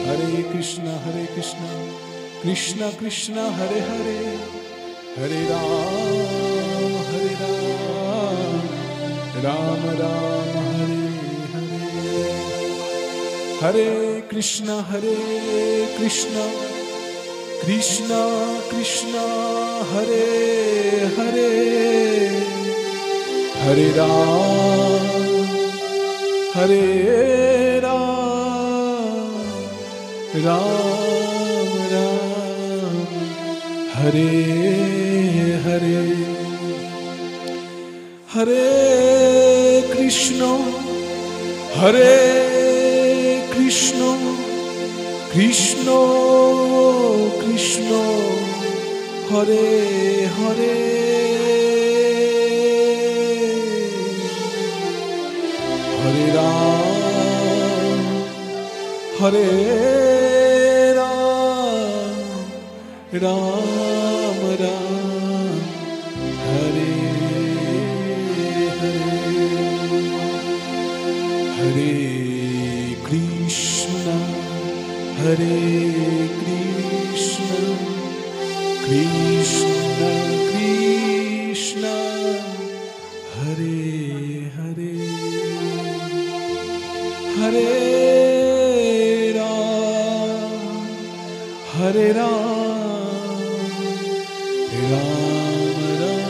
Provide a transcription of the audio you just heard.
Hare Krishna, Krishna Krishna Hare Hare, Hare Ram, Hare Ram, Ram Ram Hare Hare. Hare Krishna, Krishna Krishna Hare Hare, Hare Ram, Hare Ram, Ram Ram Hare Hare. Hare Krishna, Krishna Krishna Hare Hare, Hare Ram, Hare Ram, Ram Ram Hare Hare. Hare Krishna, Krishna Krishna Hare Hare, Hare Ram, Hare Ram, Ram Ram